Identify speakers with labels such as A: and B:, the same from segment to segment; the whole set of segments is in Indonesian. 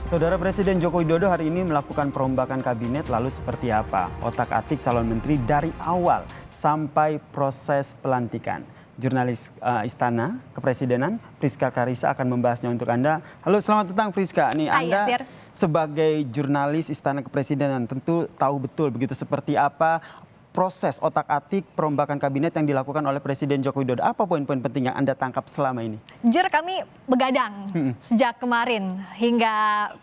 A: Saudara Presiden Joko Widodo hari ini melakukan perombakan kabinet, lalu seperti apa otak-atik calon menteri dari awal sampai proses pelantikan. Jurnalis Istana Kepresidenan Friska Karisa akan membahasnya untuk Anda. Halo, selamat datang Friska. Nih Anda sebagai jurnalis Istana Kepresidenan tentu tahu betul begitu seperti apa proses otak-atik perombakan kabinet yang dilakukan oleh Presiden Joko Widodo. Apa poin-poin penting yang Anda tangkap selama ini?
B: Jujur kami begadang sejak kemarin hingga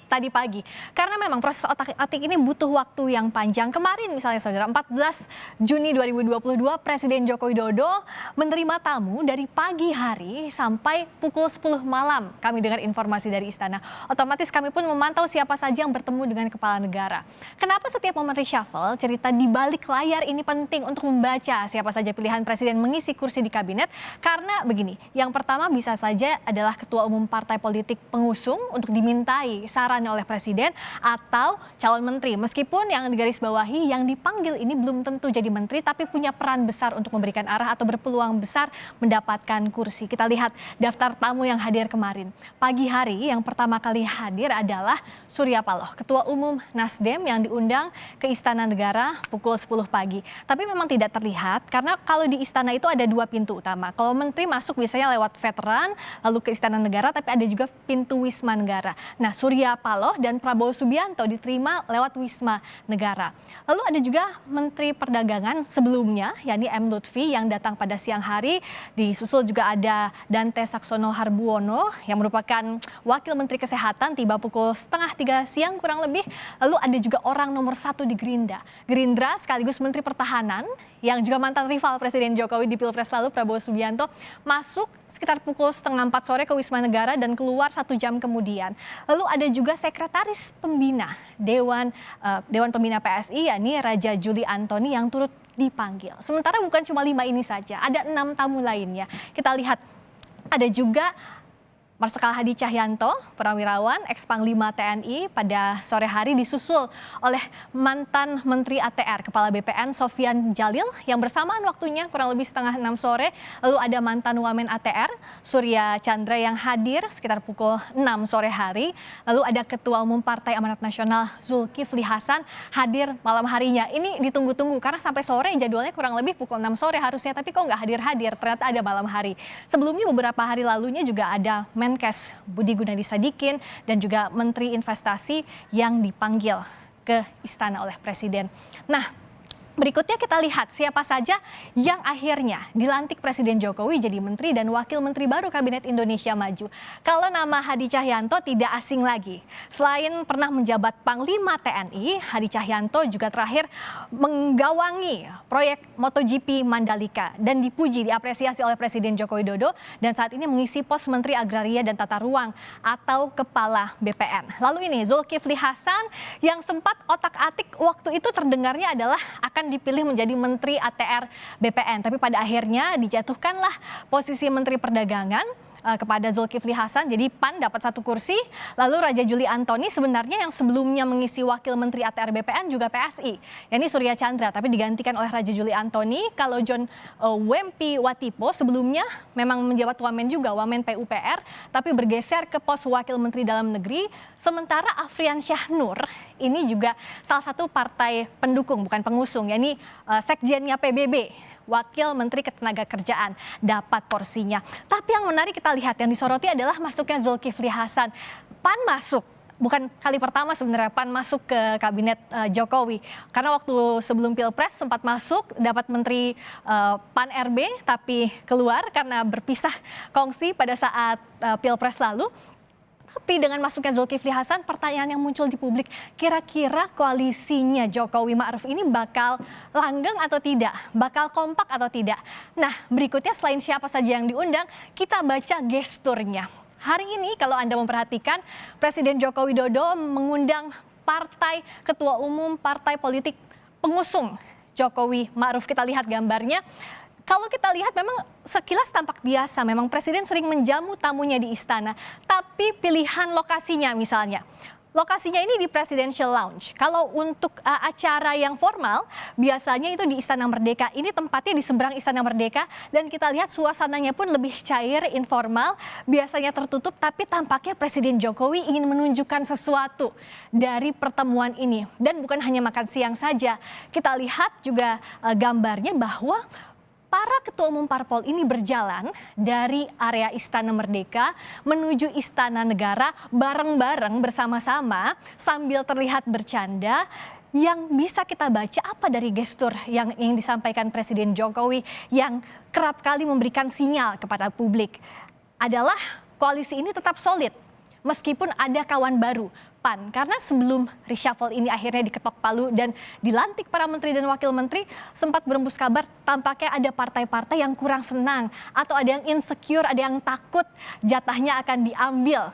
B: tadi pagi. Karena memang proses otak-atik ini butuh waktu yang panjang. Kemarin misalnya saudara, 14 Juni 2022 Presiden Joko Widodo menerima tamu dari pagi hari sampai pukul 10 malam. Kami dengar informasi dari Istana. Otomatis kami pun memantau siapa saja yang bertemu dengan kepala negara. Kenapa setiap momen reshuffle cerita di balik layar ini penting untuk membaca siapa saja pilihan presiden mengisi kursi di kabinet? Karena begini, yang pertama bisa saja adalah ketua umum partai politik pengusung untuk dimintai sarannya oleh presiden atau calon menteri. Meskipun yang digarisbawahi yang dipanggil ini belum tentu jadi menteri tapi punya peran besar untuk memberikan arah atau berpeluang besar mendapatkan kursi. Kita lihat daftar tamu yang hadir kemarin. Pagi hari yang pertama kali hadir adalah Surya Paloh, ketua umum Nasdem yang diundang ke Istana Negara pukul 10 pagi. Tapi memang tidak terlihat karena kalau di istana itu ada dua pintu utama. Kalau menteri masuk biasanya lewat veteran lalu ke Istana Negara, tapi ada juga pintu Wisma Negara. Nah, Surya Paloh dan Prabowo Subianto diterima lewat Wisma Negara. Lalu ada juga Menteri Perdagangan sebelumnya, yakni M. Lutfi yang datang pada siang hari. Disusul juga ada Dante Saxono Harbuono yang merupakan Wakil Menteri Kesehatan, tiba pukul 2:30 siang kurang lebih. Lalu ada juga orang nomor 1 di Gerindra sekaligus Menteri Pertahanan yang juga mantan rival Presiden Jokowi di Pilpres lalu, Prabowo Subianto, masuk sekitar pukul 3:30 sore ke Wisma Negara dan keluar 1 jam kemudian. Lalu ada juga Sekretaris Pembina Dewan Pembina PSI, yakni Raja Juli Antoni yang turut dipanggil. Sementara bukan cuma 5 ini saja, ada 6 tamu lainnya. Kita lihat ada juga Marsikal Hadi Cahyanto, Purnawirawan, ex-Panglima TNI, pada sore hari disusul oleh mantan Menteri ATR, Kepala BPN Sofyan Djalil yang bersamaan waktunya kurang lebih 5:30 sore. Lalu ada mantan Wamen ATR, Surya Chandra yang hadir sekitar pukul 6 sore hari. Lalu ada Ketua Umum Partai Amanat Nasional Zulkifli Hasan hadir malam harinya. Ini ditunggu-tunggu karena sampai sore jadwalnya kurang lebih pukul 6 sore harusnya, tapi kok nggak hadir-hadir, ternyata ada malam hari. Sebelumnya beberapa hari lalunya juga ada Menkes Budi Gunadi Sadikin dan juga Menteri Investasi yang dipanggil ke istana oleh Presiden. Nah, berikutnya kita lihat siapa saja yang akhirnya dilantik Presiden Jokowi jadi menteri dan wakil menteri baru Kabinet Indonesia Maju. Kalau nama Hadi Cahyanto tidak asing lagi. Selain pernah menjabat Panglima TNI, Hadi Cahyanto juga terakhir menggawangi proyek MotoGP Mandalika dan dipuji, diapresiasi oleh Presiden Joko Widodo dan saat ini mengisi pos Menteri Agraria dan Tata Ruang atau Kepala BPN. Lalu ini Zulkifli Hasan yang sempat otak-atik waktu itu terdengarnya adalah akan dipilih menjadi Menteri ATR BPN, tapi pada akhirnya dijatuhkanlah posisi Menteri Perdagangan kepada Zulkifli Hasan, jadi PAN dapat 1 kursi. Lalu Raja Juli Antoni sebenarnya yang sebelumnya mengisi Wakil Menteri ATR BPN juga PSI, yakni Surya Chandra, tapi digantikan oleh Raja Juli Antoni. Kalau John Wempi Watipo sebelumnya memang menjabat Wamen juga, Wamen PUPR, tapi bergeser ke pos Wakil Menteri Dalam Negeri. Sementara Afrian Syah Nur ini juga salah satu partai pendukung, bukan pengusung, yakni sekjennya PBB, Wakil Menteri Ketenagakerjaan, dapat porsinya. Tapi yang menarik kita lihat, yang disoroti adalah masuknya Zulkifli Hasan. PAN masuk, bukan kali pertama sebenarnya PAN masuk ke Kabinet Jokowi. Karena waktu sebelum Pilpres sempat masuk, dapat Menteri PAN RB, tapi keluar karena berpisah kongsi pada saat Pilpres lalu. Tapi dengan masuknya Zulkifli Hasan, pertanyaan yang muncul di publik, kira-kira koalisinya Jokowi Ma'ruf ini bakal langgeng atau tidak? Bakal kompak atau tidak? Nah, berikutnya selain siapa saja yang diundang, kita baca gesturnya. Hari ini kalau Anda memperhatikan, Presiden Joko Widodo mengundang ketua umum partai politik pengusung Jokowi Ma'ruf. Kita lihat gambarnya. Kalau kita lihat memang sekilas tampak biasa, memang Presiden sering menjamu tamunya di istana. Tapi pilihan lokasinya misalnya, Lokasinya ini di Presidential Lounge. Kalau untuk acara yang formal, biasanya itu di Istana Merdeka. Ini tempatnya di seberang Istana Merdeka dan kita lihat suasananya pun lebih cair, informal. Biasanya tertutup, tapi tampaknya Presiden Jokowi ingin menunjukkan sesuatu dari pertemuan ini. Dan bukan hanya makan siang saja. Kita lihat juga gambarnya bahwa para ketua umum parpol ini berjalan dari area Istana Merdeka menuju Istana Negara bareng-bareng bersama-sama sambil terlihat bercanda. Yang bisa kita baca apa dari gestur yang disampaikan Presiden Jokowi yang kerap kali memberikan sinyal kepada publik adalah koalisi ini tetap solid meskipun ada kawan baru. PAN, karena sebelum reshuffle ini akhirnya diketok palu dan dilantik para menteri dan wakil menteri, sempat berembus kabar tampaknya ada partai-partai yang kurang senang atau ada yang insecure, ada yang takut jatahnya akan diambil.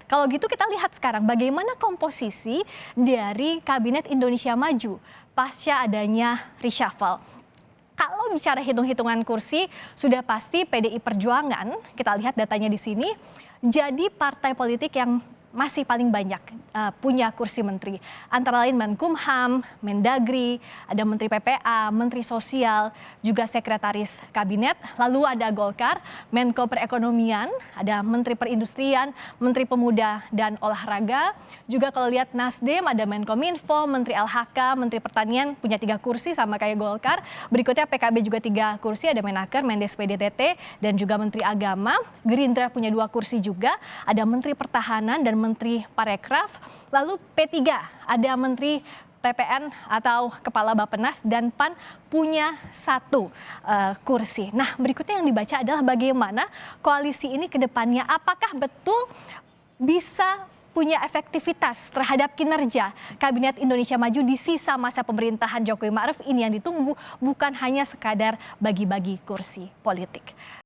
B: Kalau gitu kita lihat sekarang bagaimana komposisi dari Kabinet Indonesia Maju pasca adanya reshuffle. Kalau bicara hitung-hitungan kursi, sudah pasti PDI Perjuangan, kita lihat datanya di sini, jadi partai politik yang masih paling banyak punya kursi menteri. Antara lain Menkumham, Mendagri, ada Menteri PPA, Menteri Sosial, juga Sekretaris Kabinet. Lalu ada Golkar, Menko Perekonomian, ada Menteri Perindustrian, Menteri Pemuda dan Olahraga. Juga kalau lihat Nasdem ada Menkominfo, Menteri LHK, Menteri Pertanian punya 3 kursi sama kayak Golkar. Berikutnya PKB juga 3 kursi, ada Menaker, Mendes PDTT, dan juga Menteri Agama. Gerindra punya 2 kursi juga, ada Menteri Pertahanan dan Menteri Parekraf. Lalu P3 ada Menteri PPN atau Kepala Bappenas dan PAN punya 1 kursi. Nah, berikutnya yang dibaca adalah bagaimana koalisi ini ke depannya. Apakah betul bisa punya efektivitas terhadap kinerja Kabinet Indonesia Maju di sisa masa pemerintahan Jokowi Ma'ruf. Ini yang ditunggu, bukan hanya sekadar bagi-bagi kursi politik.